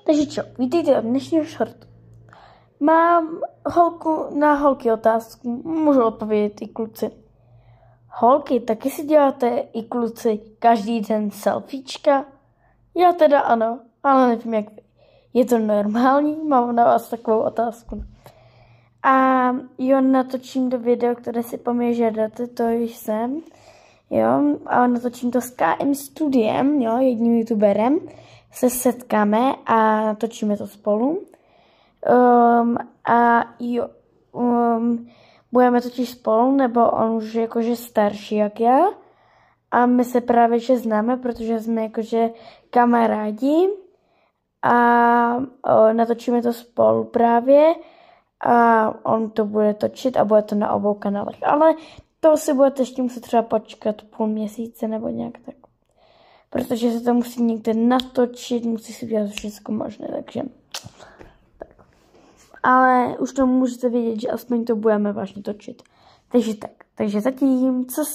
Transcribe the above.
Takže čo, vítejte od dnešního shortu. Mám na holky otázku, můžu odpovědět i kluci. Holky, taky si děláte i kluci každý den selfiečka? Já teda ano, ale nevím jak vy. Je to normální? Mám na vás takovou otázku. A jo, natočím do video, které si po mě žádáte, to jsem. Jo, a natočím to s KM Studiem, jo, jedním youtuberem. Se setkáme a natočíme to spolu. Budeme totiž spolu, nebo on už jakože starší jak já. A my se právě že známe, protože jsme jakože kamarádi. A natočíme to spolu právě. A on to bude točit a bude to na obou kanálech. Ale to si budete ještě muset třeba počkat půl měsíce nebo nějak tak. Protože se to musí někde natočit, musí si dělat všechno možné, takže tak. Ale už to můžete vědět, že aspoň to budeme vážně točit. Takže tak, takže zatím, co